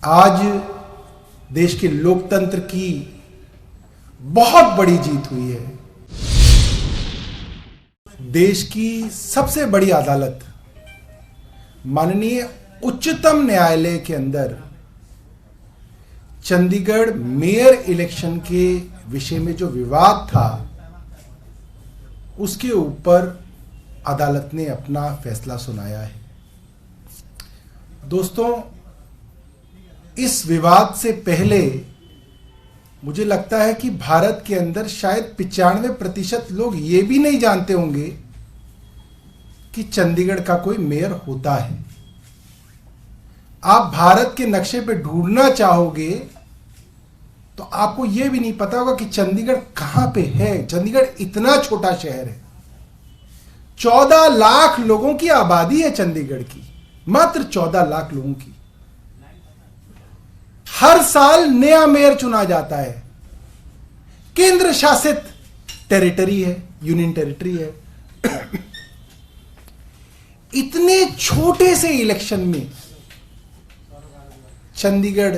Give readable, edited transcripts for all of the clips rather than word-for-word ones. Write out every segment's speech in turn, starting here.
आज देश के लोकतंत्र की बहुत बड़ी जीत हुई है। देश की सबसे बड़ी अदालत माननीय उच्चतम न्यायालय के अंदर चंडीगढ़ मेयर इलेक्शन के विषय में जो विवाद था उसके ऊपर अदालत ने अपना फैसला सुनाया है। दोस्तों, इस विवाद से पहले मुझे लगता है कि भारत के अंदर शायद 95% लोग ये भी नहीं जानते होंगे कि चंडीगढ़ का कोई मेयर होता है। आप भारत के नक्शे पे ढूंढना चाहोगे तो आपको यह भी नहीं पता होगा कि चंडीगढ़ कहां पे है। चंडीगढ़ इतना छोटा शहर है, 14 लाख लोगों की आबादी है चंडीगढ़ की, मात्र 14 लाख लोगों की। हर साल नया मेयर चुना जाता है। केंद्र शासित टेरिटरी है, यूनियन टेरिटरी है। इतने छोटे से इलेक्शन में चंडीगढ़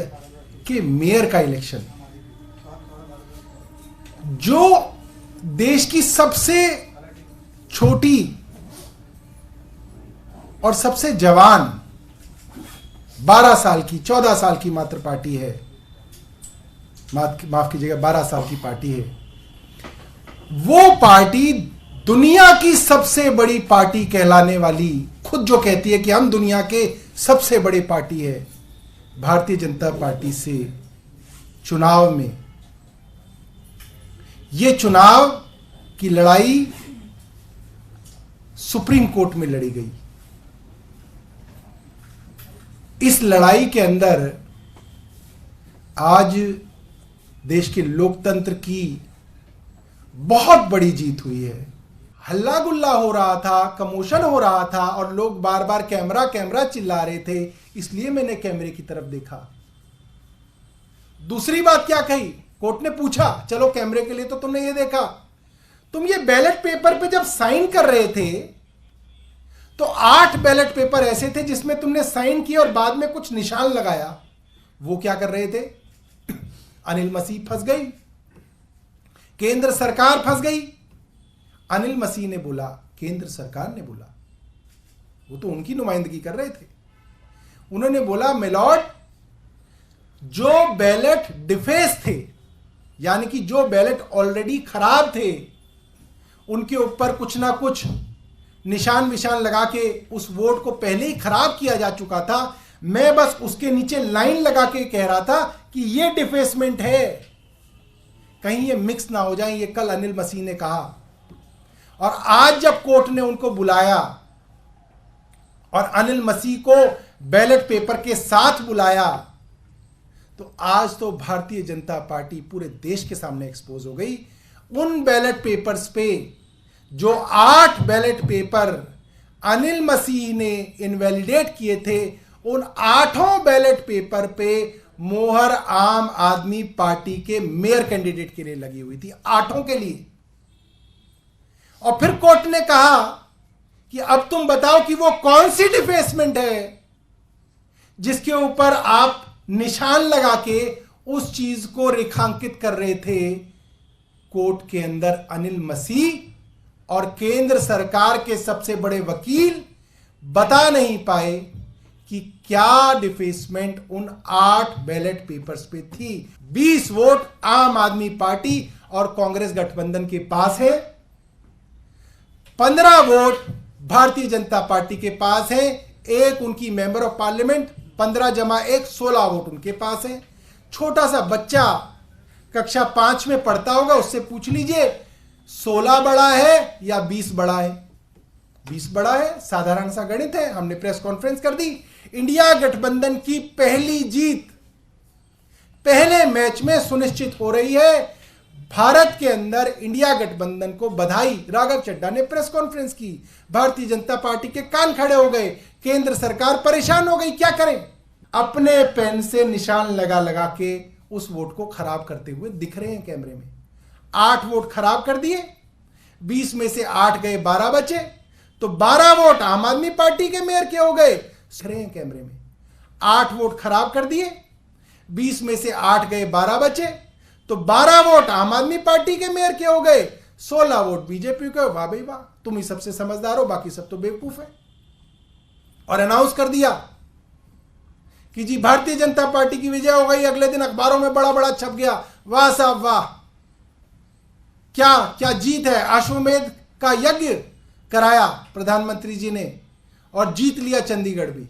के मेयर का इलेक्शन, जो देश की सबसे छोटी और सबसे जवान 12 साल की 14 साल की मात्र पार्टी है, माफ कीजिएगा 12 साल की पार्टी है, वो पार्टी दुनिया की सबसे बड़ी पार्टी कहलाने वाली, खुद जो कहती है कि हम दुनिया के सबसे बड़ी पार्टी है, भारतीय जनता पार्टी से चुनाव में, ये चुनाव की लड़ाई सुप्रीम कोर्ट में लड़ी गई। इस लड़ाई के अंदर आज देश के लोकतंत्र की बहुत बड़ी जीत हुई है। हल्ला गुल्ला हो रहा था, कमोशन हो रहा था और लोग बार बार कैमरा कैमरा चिल्ला रहे थे, इसलिए मैंने कैमरे की तरफ देखा। दूसरी बात क्या कही, कोर्ट ने पूछा चलो कैमरे के लिए तो तुमने ये देखा, तुम ये बैलेट पेपर पे जब साइन कर रहे थे तो 8 बैलेट पेपर ऐसे थे जिसमें तुमने साइन किया और बाद में कुछ निशान लगाया। वो क्या कर रहे थे? अनिल मसीह फंस गई, केंद्र सरकार फंस गई। अनिल मसीह ने बोला, केंद्र सरकार ने बोला, वो तो उनकी नुमाइंदगी कर रहे थे। उन्होंने बोला मिलॉर्ड, जो बैलेट डिफेस थे, यानी कि जो बैलेट ऑलरेडी खराब थे, उनके ऊपर कुछ ना कुछ निशान विशान लगा के उस वोट को पहले ही खराब किया जा चुका था। मैं बस उसके नीचे लाइन लगा के कह रहा था कि ये डिफेसमेंट है, कहीं ये मिक्स ना हो जाए। ये कल अनिल मसीह ने कहा। और आज जब कोर्ट ने उनको बुलाया और अनिल मसीह को बैलेट पेपर के साथ बुलाया, तो आज तो भारतीय जनता पार्टी पूरे देश के सामने एक्सपोज हो गई। उन बैलेट पेपर्स पे जो 8 बैलेट पेपर अनिल मसीह ने इनवैलिडेट किए थे, उन 8 बैलेट पेपर पे मोहर आम आदमी पार्टी के मेयर कैंडिडेट के लिए लगी हुई थी, 8 के लिए। और फिर कोर्ट ने कहा कि अब तुम बताओ कि वो कौन सी डिफेसमेंट है जिसके ऊपर आप निशान लगा के उस चीज को रेखांकित कर रहे थे। कोर्ट के अंदर अनिल मसीह और केंद्र सरकार के सबसे बड़े वकील बता नहीं पाए कि क्या डिफेसमेंट उन 8 बैलेट पेपर्स पे थी। 20 वोट आम आदमी पार्टी और कांग्रेस गठबंधन के पास है, 15 वोट भारतीय जनता पार्टी के पास है, एक उनकी मेंबर ऑफ पार्लियामेंट, 15 जमा 1 16 वोट उनके पास है। छोटा सा बच्चा कक्षा 5 में पढ़ता होगा, उससे पूछ लीजिए 16 बड़ा है या 20 बड़ा है? 20 बड़ा है, साधारण सा गणित है। हमने प्रेस कॉन्फ्रेंस कर दी। इंडिया गठबंधन की पहली जीत पहले मैच में सुनिश्चित हो रही है। भारत के अंदर इंडिया गठबंधन को बधाई। राघव चड्ढा ने प्रेस कॉन्फ्रेंस की, भारतीय जनता पार्टी के कान खड़े हो गए, केंद्र सरकार परेशान हो गई। क्या करें? अपने पेन से निशान लगा लगा के उस वोट को खराब करते हुए दिख रहे हैं कैमरे में। 8 वोट खराब कर दिए, 20 में से 8 गए, 12 बचे, तो 12 वोट आम आदमी पार्टी के मेयर के हो गए। रहे हैं कैमरे में, 8 वोट खराब कर दिए, 20 में से 8 गए, 12 बचे, तो 12 वोट आम आदमी पार्टी के मेयर के हो गए, 16 वोट बीजेपी के। वाह भाई वाह, तुम ही सबसे समझदार हो, बाकी सब तो बेवकूफ है। और अनाउंस कर दिया कि जी भारतीय जनता पार्टी की विजय हो गई। अगले दिन अखबारों में बड़ा बड़ा छप गया, वाह साहब वाह, क्या क्या जीत है। अश्वमेध का यज्ञ कराया प्रधानमंत्री जी ने और जीत लिया चंडीगढ़ भी।